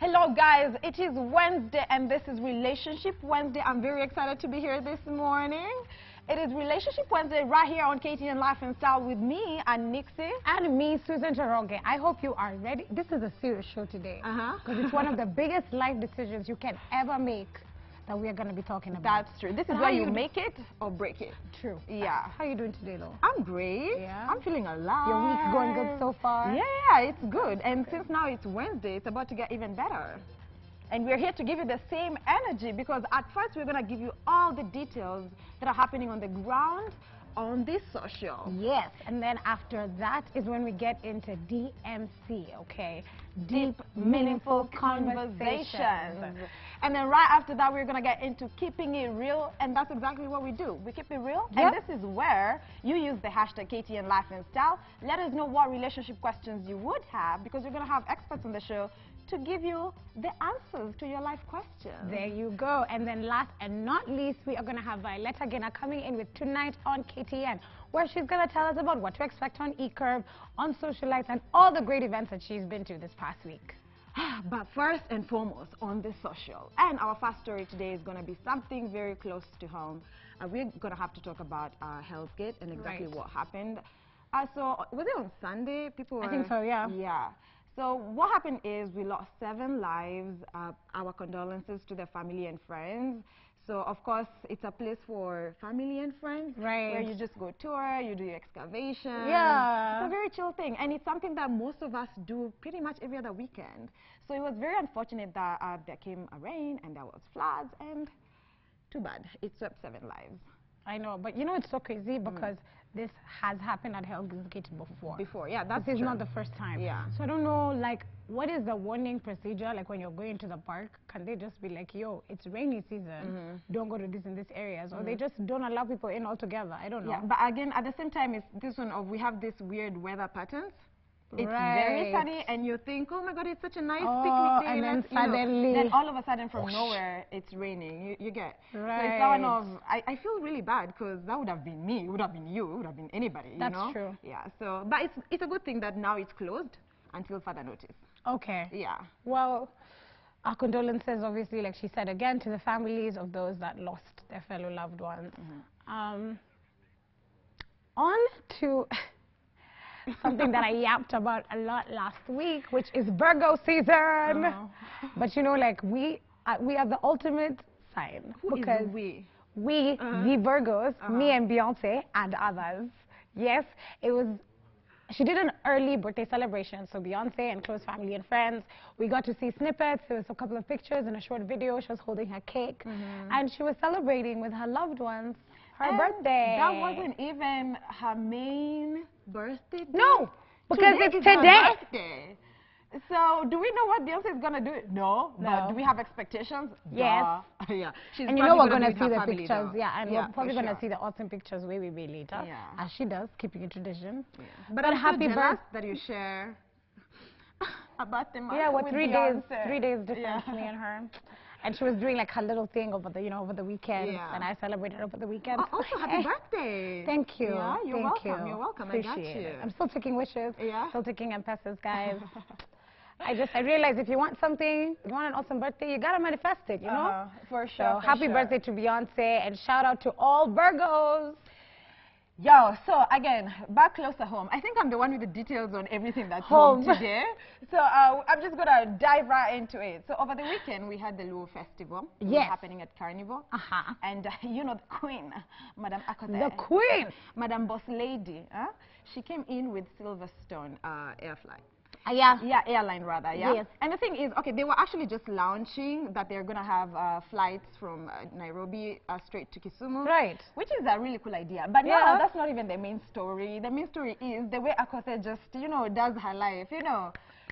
Hello guys, it is Wednesday and this is Relationship Wednesday. I'm very excited to be here this morning. It is Relationship Wednesday right here on KTN Life and Style with me and Nixie. And me, Susan Charonge. I hope you are ready. This is a serious show today. Because it's one of the biggest life decisions you can ever make that we are going to be talking about. That's true. This is where you make it or break it. True. Yeah. How are you doing today though? I'm great. Yeah. I'm feeling alive. Your week's going good so far? Yeah, it's good. And since now it's Wednesday, it's about to get even better. And we're here to give you the same energy because at first we're going to give you all the details that are happening on the ground on this social. Yes, and then after that is when we get into DMC, okay? Deep, meaningful conversations. And then right after that, we're going to get into keeping it real, and that's exactly what we do. We keep it real, and this is where you use the hashtag KTN Life and Style. Let us know what relationship questions you would have because we're going to have experts on the show to give you the answers to your life questions. There you go. And then last and not least, we are going to have Violetta Gaynor coming in with Tonight on KTN, where she's going to tell us about what to expect on E-Curve, on Socialites, and all the great events that she's been to this past week. But first and foremost, on the social. And our first story today is going to be something very close to home. We're going to have to talk about Hellgate and exactly what happened. So, was it on Sunday? People were... I think so, yeah. Yeah. So what happened is we lost 7 lives. Our condolences to their family and friends. So of course it's a place for family and friends, right? Where you just go tour, you do your excavation. Yeah, it's a very chill thing, and it's something that most of us do pretty much every other weekend. So it was very unfortunate that there came a rain and there was floods, and too bad it swept 7 lives. I know, but you know it's so crazy because this has happened at Hellgate before. Yeah, that's This is not the first time. Yeah. So I don't know, like, what is the warning procedure? Like, when you're going to the park, can they just be like, yo, it's rainy season, don't go to this in these areas? Or they just don't allow people in altogether? I don't know. Yeah, but again, at the same time, it's this one of we have this weird weather patterns. It's very sunny, and you think, oh my God, it's such a nice picnic day. And then suddenly, then all of a sudden, from nowhere, it's raining. You get. Right. So it's that one of, I feel really bad because that would have been me, it would have been you, it would have been anybody. That's you know? true. Yeah. So, but it's a good thing that now it's closed until further notice. Okay. Yeah. Well, our condolences, obviously, like she said again, to the families of those that lost their fellow loved ones. On to something that I yapped about a lot last week, which is Virgo season. But you know, like we are the ultimate sign. Who because is we? We, the Virgos, me and Beyonce and others. Yes, it was. She did an early birthday celebration, so Beyonce and close family and friends. We got to see snippets. There was a couple of pictures and a short video. She was holding her cake, and she was celebrating with her loved ones her birthday. That wasn't even her main birthday day. No, because it's today. Birthday. So, do we know what Beyonce is gonna do? No. But do we have expectations? Yes. Yeah. She's and you know we're gonna see the family, pictures. though. Yeah, and we're probably gonna see the awesome pictures way later. Yeah. As she does, keeping a tradition. Yeah. But I'm happy that you share a birthday month. Yeah, with 3 Beyonce. days, 3 days difference, me and her. And she was doing like her little thing over the, over the weekend, and I celebrated over the weekend. Oh, also, happy birthday! Thank you. Yeah, you're Thank welcome. you. You're welcome. Appreciate I got you. it. I'm still taking wishes. Yeah. Still taking M-Pesas, guys. I realized if you want something, if you want an awesome birthday, you gotta manifest it, you know? For sure. So happy birthday to Beyonce, and shout out to all Virgos. Yo, so again, back closer home. I think I'm the one with the details on everything that's home today. So I'm just gonna dive right into it. So over the weekend, we had the Luo Festival. Yes. Happening at Carnival. And you know the queen, Madame Akote. The queen! Madame Boss Lady. She came in with Silverstone Airfly. Yeah, airline rather, yeah. Yes. And the thing is, okay, they were actually just launching that they're gonna have flights from Nairobi straight to Kisumu. Right. Which is a really cool idea. But no, that's not even the main story. The main story is the way Akose just, does her life.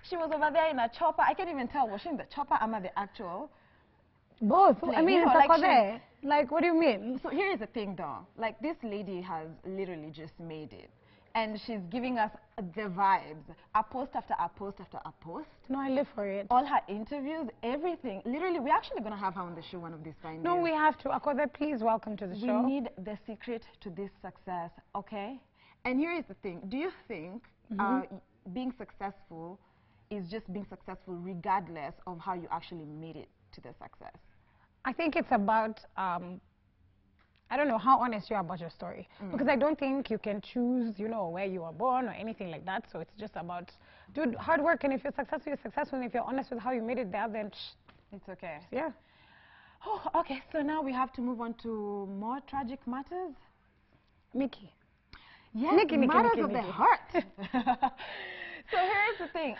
She was over there in a chopper. I can't even tell, was she in the chopper or the actual? Both. Plane? I mean, it's Akose. Like, what do you mean? So here is the thing, though. Like, this lady has literally just made it. And she's giving us the vibes, a post after a post after a post. No, I live for it. All her interviews, everything. Literally, we're actually going to have her on the show one of these fine days. No, we have to. Akose, please welcome to the show. We need the secret to this success, okay? And here is the thing. Do you think being successful is just being successful regardless of how you actually made it to the success? I think it's about, I don't know how honest you are about your story. Because I don't think you can choose, you know, where you were born or anything like that. So it's just about do hard work. And if you're successful, you're successful. And if you're honest with how you made it there, then it's okay. Yeah. Oh, okay. So now we have to move on to more tragic matters. Mickey. Yes, matters of the heart. So here's the thing.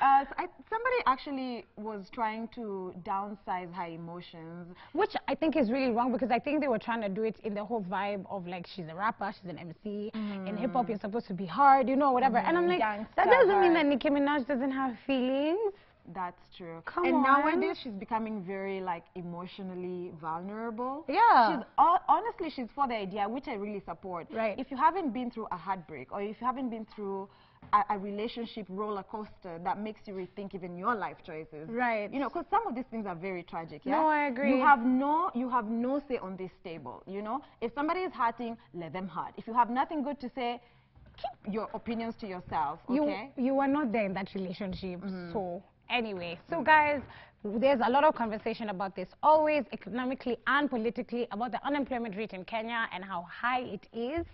Somebody actually was trying to downsize her emotions. Which I think is really wrong, because I think they were trying to do it in the whole vibe of like, she's a rapper, she's an MC. In hip-hop, you're supposed to be hard, you know, whatever. And I'm like, that doesn't mean that Nicki Minaj doesn't have feelings. That's true. Come and on. nowadays, she's becoming very, like, emotionally vulnerable. Yeah. Honestly, she's for the idea, which I really support. Right. If you haven't been through a heartbreak, or if you haven't been through a relationship roller coaster that makes you rethink even your life choices. Right. You know, because some of these things are very tragic. Yeah? No, I agree. You have no say on this table. You know, if somebody is hurting, let them hurt. If you have nothing good to say, keep your opinions to yourself. Okay. You are not there in that relationship, so. Anyway, so guys, there's a lot of conversation about this always, economically and politically, about the unemployment rate in Kenya and how high it is.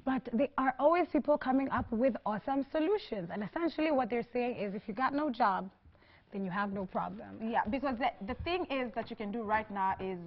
But there are always people coming up with awesome solutions. And essentially what they're saying is, if you got no job, then you have no problem. Yeah, because the thing is that you can do right now is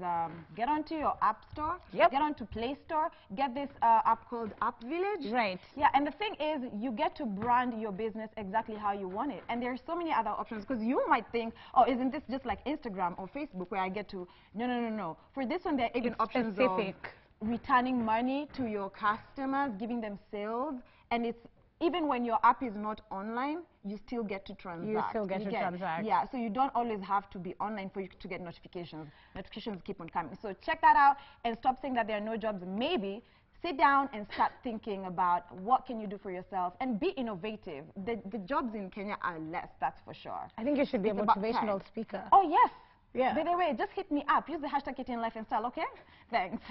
get onto your app store, Yep. get onto Play Store, get this app called App Village. Right. Yeah, and the thing is, you get to brand your business exactly how you want it. And there are so many other options, because you might think, oh, isn't this just like Instagram or Facebook where I get to... No. For this one, there are even options specific. of returning money to your customers, giving them sales, and it's... Even when your app is not online, you still get to transact. You still get to transact. Yeah, so you don't always have to be online for you to get notifications. Notifications keep on coming. So check that out and stop saying that there are no jobs. Maybe sit down and start thinking about what can you do for yourself and be innovative. The jobs in Kenya are less, that's for sure. I think you should be a motivational speaker. Oh, yes. Yeah. By the way, just hit me up. Use the hashtag KTN Life and Style, okay? Thanks.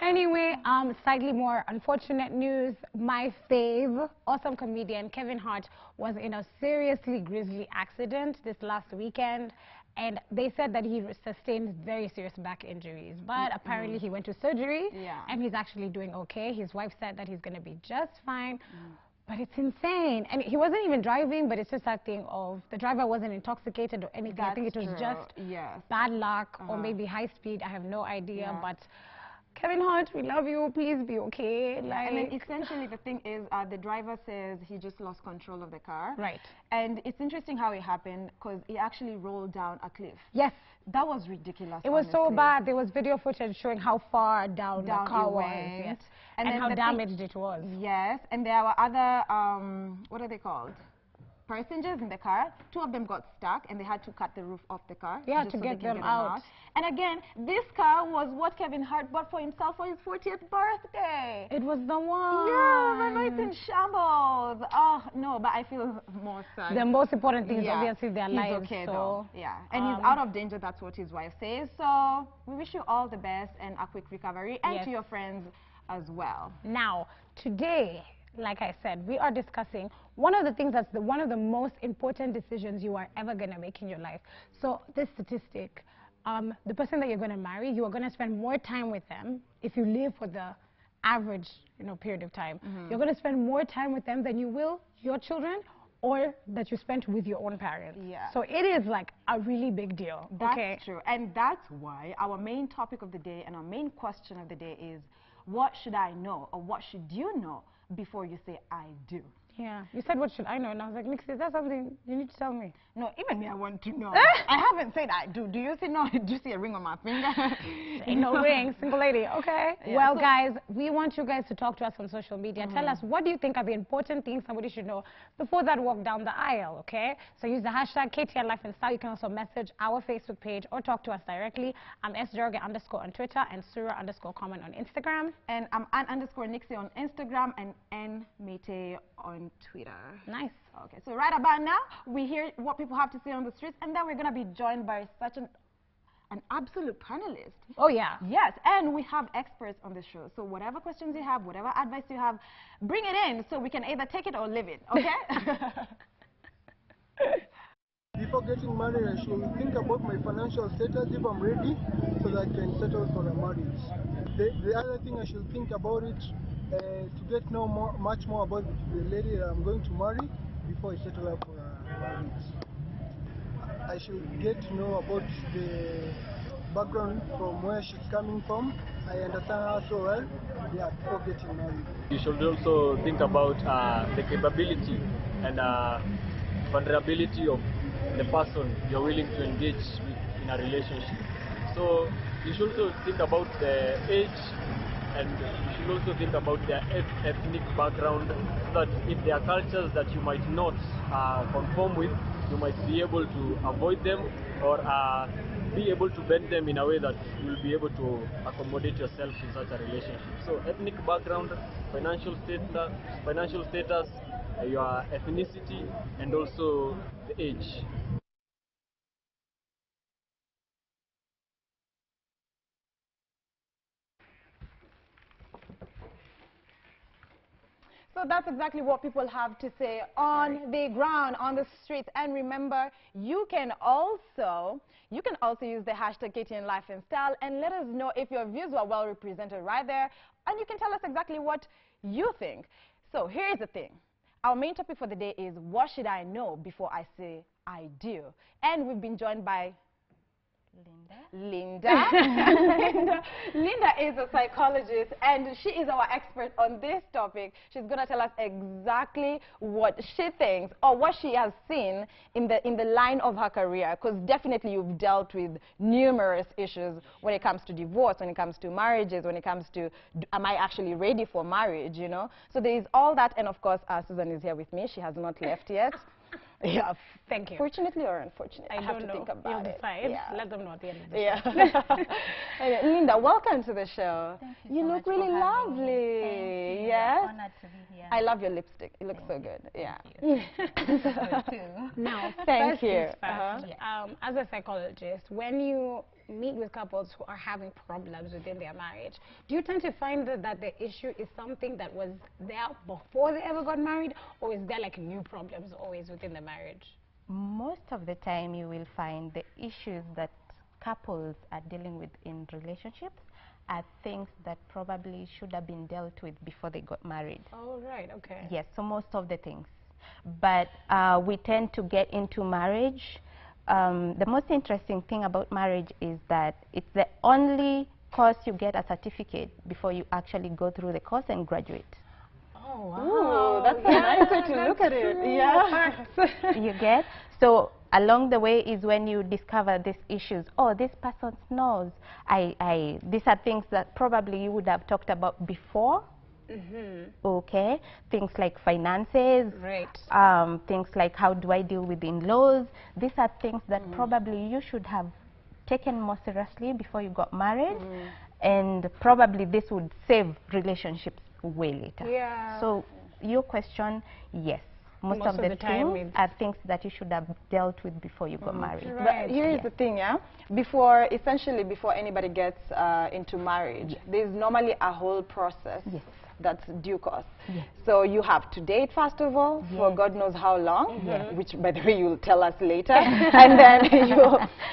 Anyway, slightly more unfortunate news. My fave, awesome comedian Kevin Hart was in a seriously grisly accident this last weekend, and they said that he sustained very serious back injuries. But apparently he went to surgery, and he's actually doing okay. His wife said that he's going to be just fine. But it's insane. And he wasn't even driving, but it's just that thing of the driver wasn't intoxicated or anything. I think it was just bad luck or maybe high speed. I have no idea. But Kevin Hart, we love you. Please be okay. Like, and then essentially the thing is, the driver says he just lost control of the car. Right. And it's interesting how it happened, because he actually rolled down a cliff. Yes. That was ridiculous. It was so bad. There was video footage showing how far down the car was. Yes. And how damaged it was. Yes. And there were other, what are they called? Passengers in the car. 2 of them got stuck, and they had to cut the roof off the car. Yeah, to get them out. And again, this car was what Kevin Hart bought for himself for his 40th birthday. It was the one. Yeah, but now it's in shambles. Oh, no, but I feel more sad. The most important thing is obviously their lives. Okay, so though. Yeah, and he's out of danger. That's what his wife says. So we wish you all the best and a quick recovery, and to your friends as well. Now, today, like I said, we are discussing one of the things that's one of the most important decisions you are ever going to make in your life. So this statistic, the person that you're going to marry, you are going to spend more time with them if you live for the average, period of time. You're going to spend more time with them than you will your children or that you spent with your own parents. Yeah. So it is like a really big deal. That's true. And that's why our main topic of the day and our main question of the day is, what should I know, or what should you know before you say I do? Yeah. You said, what should I know? And I was like, Nixie, is that something you need to tell me? No, even me, I want to know. I haven't said I do. Do you see do you see a ring on my finger? Ain't no ring, single lady. Okay. Yeah, well, so guys, we want you guys to talk to us on social media. Tell us, what do you think are the important things somebody should know before that walk down the aisle, okay? So use the hashtag KTN Life and Style. You can also message our Facebook page or talk to us directly. I'm __ on Twitter and Sura_comment on Instagram. And I'm _Nixie on Instagram and Nmete on Twitter. Nice. Okay, so right about now, we hear what people have to say on the streets, and then we're going to be joined by such an absolute panelist. Oh, yeah. Yes, and we have experts on the show. So whatever questions you have, whatever advice you have, bring it in so we can either take it or leave it, okay? Before getting married, I should think about my financial status if I'm ready, so that I can settle for a marriage. The other thing I should think about it to get know much more about the lady that I'm going to marry before I settle up for a marriage. I should get to know about the background from where she's coming from. I understand her so well, yeah, before getting married. You should also think about the capability and vulnerability of the person you're willing to engage with in a relationship. So you should also think about the age, and you should also think about their ethnic background, so that if there are cultures that you might not conform with, you might be able to avoid them, or be able to bend them in a way that you'll be able to accommodate yourself in such a relationship. So ethnic background, financial status, your ethnicity, and also the age. So that's exactly what people have to say on the ground, on the streets. And remember, you can also use the hashtag KTN Life and Style and let us know if your views were well represented right there. And you can tell us exactly what you think. So here's the thing. Our main topic for the day is, what should I know before I say I do? And we've been joined by Linda. Linda is a psychologist, and she is our expert on this topic. She's going to tell us exactly what she thinks, or what she has seen in the line of her career, because definitely you've dealt with numerous issues when it comes to divorce, when it comes to marriages, when it comes to, am I actually ready for marriage, you know? So there is all that, and of course, Susan is here with me. She has not left yet. Yeah, thank you. Fortunately or unfortunately, I have to think about You'll it. decide. Yeah. Let them know at the end of the show. Anyway, Linda, welcome to the show. Thank you. You look really lovely. Thank you. Yes. I'm honored to be here. I love your lipstick. It looks so good. Yeah. Good too. Now, thank you. As a psychologist, when you meet with couples who are having problems within their marriage, do you tend to find that the issue is something that was there before they ever got married, or is there like new problems always within the marriage? Most of the time you will find the issues that couples are dealing with in relationships are things that probably should have been dealt with before they got married. Oh, right, okay. Yes, so most of the things. But we tend to get into marriage. The most interesting thing about marriage is that it's the only course you get a certificate before you actually go through the course and graduate. Oh, wow. Ooh, that's a nice way to look at it. True. Yeah. You get? So along the way is when you discover these issues. Oh, this person knows. These are things that probably you would have talked about before. Okay, things like finances, right. Things like how do I deal with in-laws. These are things that probably you should have taken more seriously before you got married, and probably this would save relationships way later. Yeah. So your question, yes. Most of the things are things that you should have dealt with before you got married. Right. But here's the thing, yeah? Essentially before anybody gets into marriage, there's normally a whole process. Yes. That's due course. Yes. So you have to date first of all, for God knows how long, which by the way you'll tell us later. And then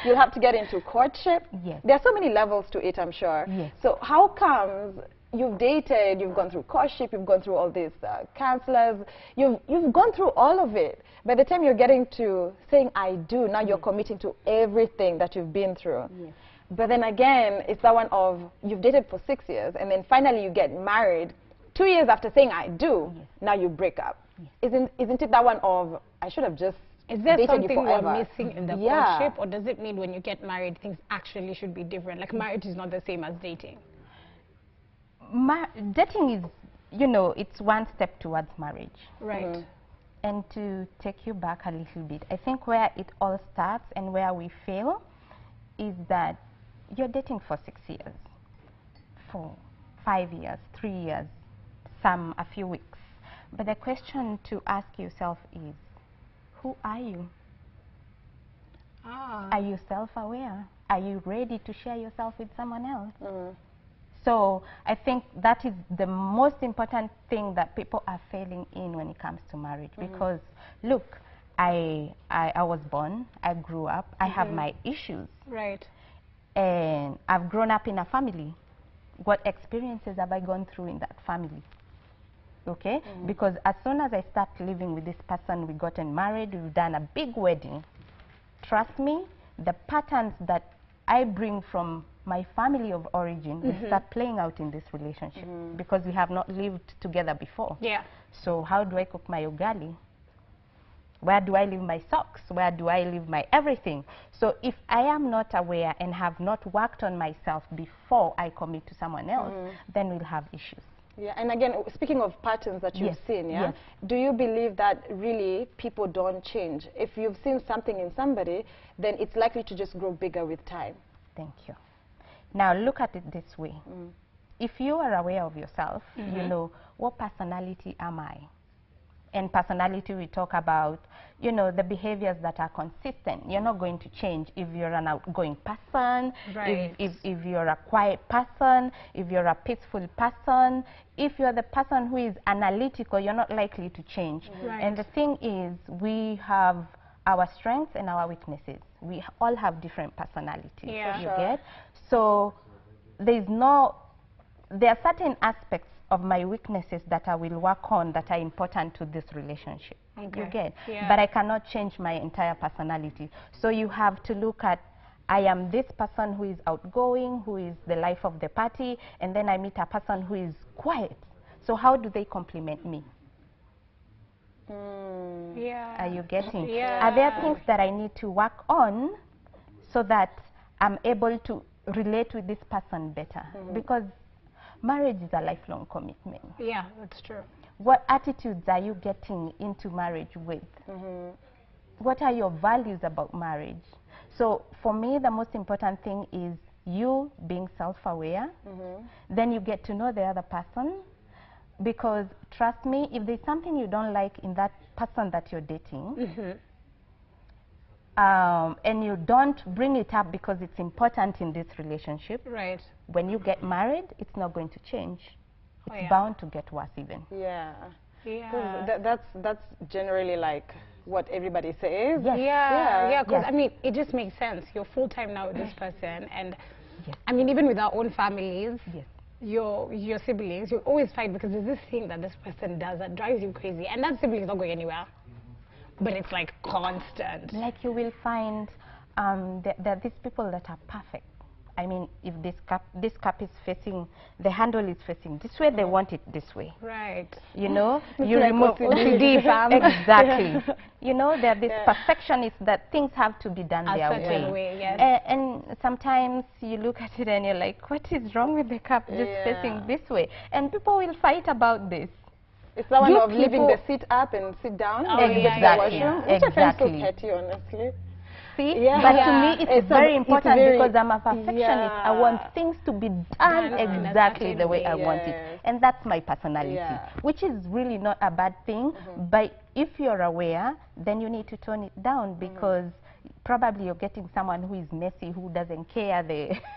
you'll have to get into courtship. Yes. There are so many levels to it, I'm sure. Yes. So how comes you've dated, you've gone through courtship, you've gone through all these counselors, you've gone through all of it. By the time you're getting to saying I do, now you're committing to everything that you've been through. Yes. But then again, it's that one of you've dated for 6 years, and then finally you get married. 2 years after saying I do, now you break up. Isn't it that one of I should have just Is there dated something you forever? we're missing in the courtship, or does it mean when you get married things actually should be different? Like marriage is not the same as dating. Dating is, you know, it's one step towards marriage. Right. And to take you back a little bit, I think where it all starts and where we fail is that you're dating for 6 years, for 5 years, 3 years, some a few weeks. But the question to ask yourself is, who are you? Are you self-aware? Are you ready to share yourself with someone else? So I think that is the most important thing that people are failing in when it comes to marriage. Because look, I was born, I grew up, I have my issues. Right. And I've grown up in a family. What experiences have I gone through in that family? Okay? Because as soon as I start living with this person, we gotten married, we've done a big wedding. Trust me, the patterns that I bring from my family of origin will start playing out in this relationship because we have not lived together before. Yeah. So how do I cook my ugali? Where do I leave my socks? Where do I leave my everything? So if I am not aware and have not worked on myself before I commit to someone else, then we'll have issues. Yeah, and again, speaking of patterns that you've seen, Yes. do you believe that really people don't change? If you've seen something in somebody, then it's likely to just grow bigger with time. Thank you. Now look at it this way. If you are aware of yourself, you know, what personality am I? And personality, we talk about, you know, the behaviors that are consistent. You're not going to change if you're an outgoing person, Right. if you're a quiet person, if you're a peaceful person. If you're the person who is analytical, you're not likely to change. Right. And the thing is, we have our strengths and our weaknesses. We all have different personalities, Yeah. you get? So there are certain aspects of my weaknesses that I will work on that are important to this relationship. Okay. You get? Yeah. But I cannot change my entire personality. So you have to look at, I am this person who is outgoing, who is the life of the party, and then I meet a person who is quiet. So how do they complement me? Yeah. Are you getting? Yeah. Are there things that I need to work on so that I'm able to relate with this person better? Because marriage is a lifelong commitment. Yeah, that's true. What attitudes are you getting into marriage with? What are your values about marriage? So for me, the most important thing is you being self-aware. Then you get to know the other person. Because trust me, if there's something you don't like in that person that you're dating, and you don't bring it up because it's important in this relationship, Right. when you get married, it's not going to change. Oh, It's yeah. bound to get worse even. Yeah. Yeah. That's generally like what everybody says. Yes. Yeah, because Yes. I mean, it just makes sense. You're full time now with this person, and Yes. I mean, even with our own families, Yes. your siblings, you always fight because there's this thing that this person does that drives you crazy, and that sibling is not going anywhere, but it's like constant. Like you will find there are these people that are perfect. I mean, if this cup is facing, the handle is facing this way, they want it this way. Right. You know, you like remove OCD, fam. Exactly. You know, they're these perfectionists that things have to be done A their certain way. way, yes. And sometimes you look at it and you're like, what is wrong with the cup just facing this way? And people will fight about this. It's the one You of leaving the people- seat up and sit down. Oh, Like yeah, go to the yeah, washroom. yeah. Which I find so Exactly. petty, honestly. See? Yeah. But Yeah. to me, it's It's very a- it's important very- because I'm a perfectionist. I want Yeah. things to be done Done in a exactly certain the way way, I want yes. it. And that's my personality, Yeah. which is really not a bad thing. But if you're aware, then you need to tone it down because probably you're getting someone who is messy, who doesn't care,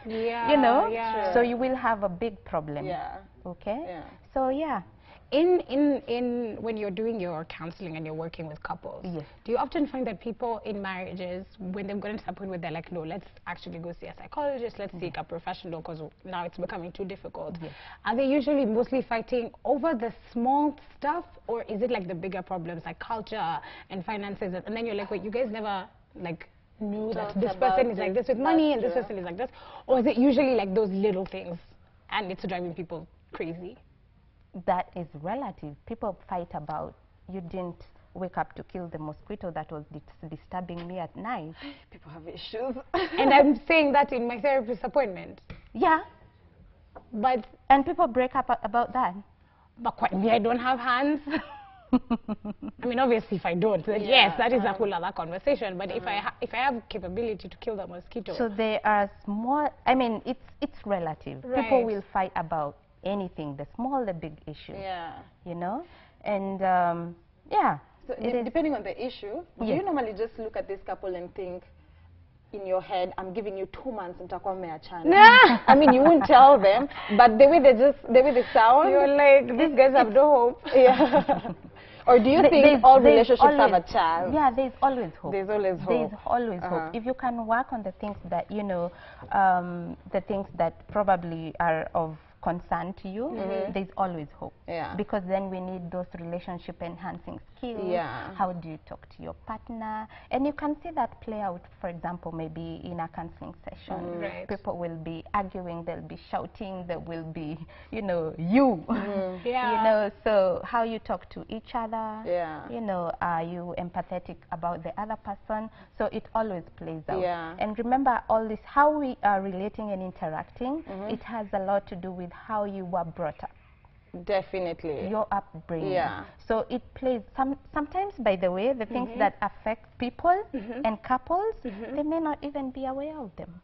Yeah. you know? Yeah. So you will have a big problem. Yeah. Okay? Yeah. So, yeah. In when you're doing your counseling and you're working with couples, Yes. do you often find that people in marriages, when they've gotten to the point where they're like, no, let's actually go see a psychologist, let's seek a professional because now it's becoming too difficult. Yes. Are they usually mostly fighting over the small stuff, or is it like the bigger problems like culture and finances? And then you're like, wait, you guys never like knew that Talked this about person is like this, this with money and that's this true. person is like this? Or is it usually like those little things and it's driving people crazy? That is relative. People fight about, you didn't wake up to kill the mosquito that was disturbing me at night. People have issues. And I'm saying that in my therapist appointment. Yeah. But And people break up about that. quite me, I don't have hands. I mean, obviously, if I don't, then Yeah, yes, that is a whole other conversation. But if I have capability to kill the mosquito, So there are small, I mean, it's relative. People Right. will fight about anything, the small, the big issue, Yeah. you know? And yeah. So it is- depending on the issue, do Yes. you normally just look at this couple and think, in your head, I'm giving you 2 months mtakuwa mmeachana. I mean, you won't tell them, but the way they sound, you're like, these guys have no hope. yeah. Or do you think all relationships have a chance? Yeah, there's always hope. There's always hope. There's always hope. If you can work on the things that, you know, the things that probably are of concern to you, there's always hope. Yeah. Because then we need those relationship enhancing skills. Yeah. How do you talk to your partner? And you can see that play out, for example, maybe in a counseling session. Right. People will be arguing, they'll be shouting, there will be, you know, you. Yeah. You know, so how you talk to each other. Yeah. You know, are you empathetic about the other person? So it always plays out. Yeah. And remember all this, how we are relating and interacting, it has a lot to do with how you were brought up. Definitely. Your upbringing. Yeah. So it plays, sometimes, by the way, the things that affect people and couples, they may not even be aware of them.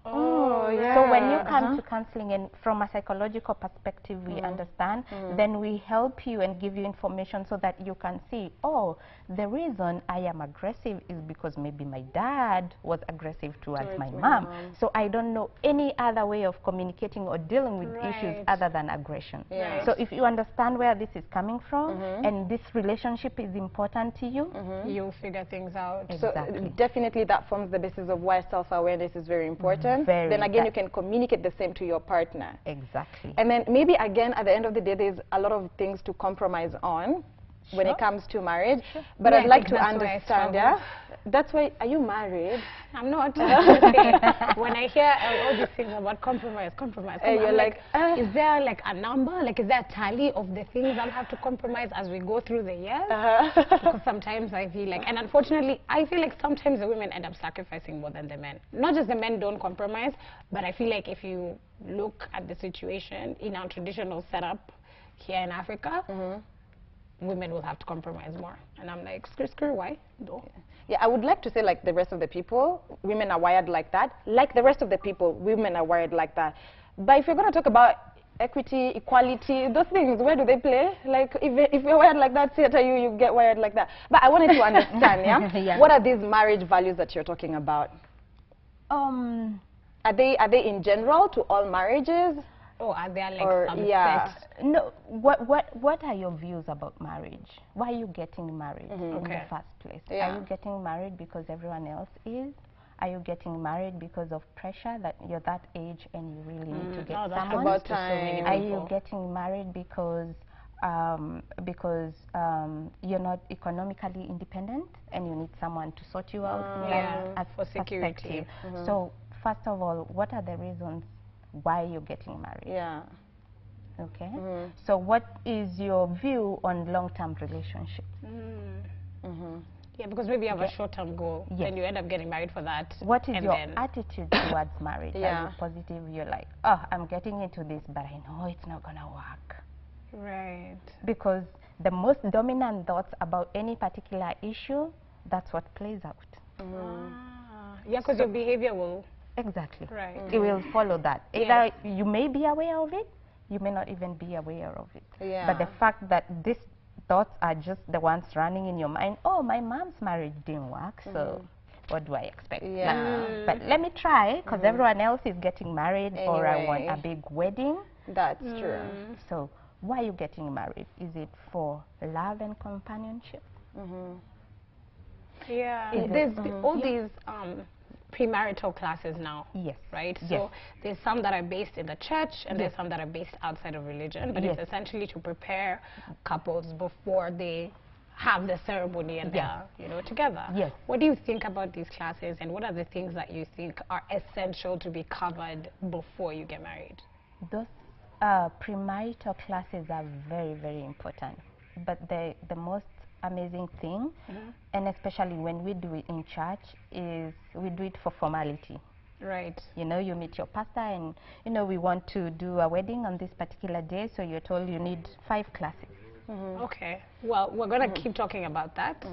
Oh, yeah. So when you come to counseling, and from a psychological perspective we understand, then we help you and give you information so that you can see, oh, the reason I am aggressive is because maybe my dad was aggressive towards my mom. So I don't know any other way of communicating or dealing with issues other than aggression. Yeah. So if you understand where this is coming from and this relationship is important to you, you'll figure things out. Exactly. So definitely that forms the basis of why self-awareness is very important. Very. Then again, you can communicate the same to your partner. Exactly. And then maybe again, at the end of the day, there's a lot of things to compromise on when it comes to marriage. But Yeah, I'd like I to think that's why I understand, struggle. That's why, are you married? I'm not. When I hear all these things about compromise, You're I'm like, is there like a number? Like, is there a tally of the things I'll have to compromise as we go through the years? Because sometimes I feel like, and unfortunately, I feel like sometimes the women end up sacrificing more than the men. Not just the men don't compromise, but I feel like if you look at the situation in our traditional setup here in Africa, women will have to compromise more. And I'm like, screw, why? No. Yeah, I would like to say, like the rest of the people, women are wired like that. Like the rest of the people, women are wired like that. But if you're going to talk about equity, equality, those things, where do they play? Like, if you're wired like that, theater, you get wired like that. But I wanted to understand, Yeah. what are these marriage values that you're talking about? Are they in general to all marriages? Oh, are there like some set? No, what are your views about marriage? Why are you getting married in the first place? Yeah. Are you getting married because everyone else is? Are you getting married because of pressure that you're that age and you really need to get someone? About time. Are you getting married because you're not economically independent and you need someone to sort you out as for security? So first of all, what are the reasons why you're getting married? Yeah. Okay. So what is your view on long-term relationships? Yeah, because maybe you have a short-term goal, and you end up getting married for that. What is and your then attitude towards marriage? Are you positive? You're like, oh, I'm getting into this, but I know it's not gonna work. Right. Because the most dominant thoughts about any particular issue, that's what plays out. Yeah, because your behavior will. Exactly. Right. It will follow that. Either you may be aware of it, you may not even be aware of it. Yeah. But the fact that these thoughts are just the ones running in your mind, oh, my mom's marriage didn't work, so what do I expect? Yeah. But let me try, because everyone else is getting married, or I want a big wedding. That's true. So why are you getting married? Is it for love and companionship? Yeah. There's all these premarital classes now. Yes. Right? Yes. So there's some that are based in the church, and there's some that are based outside of religion, but it's essentially to prepare couples before they have the ceremony and they're, you know, together. Yes. What do you think about these classes, and what are the things that you think are essential to be covered before you get married? Those premarital classes are very, very important. But the most amazing thing, and especially when we do it in church, is we do it for formality. Right. You know, you meet your pastor and, you know, we want to do a wedding on this particular day, so you're told you need 5 classes. Okay. Well, we're going to keep talking about that.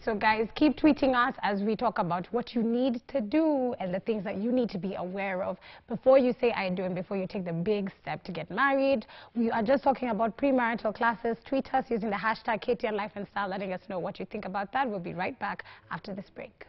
So, guys, keep tweeting us as we talk about what you need to do and the things that you need to be aware of before you say I do and before you take the big step to get married. We are just talking about premarital classes. Tweet us using the hashtag KTN Life and Style, letting us know what you think about that. We'll be right back after this break.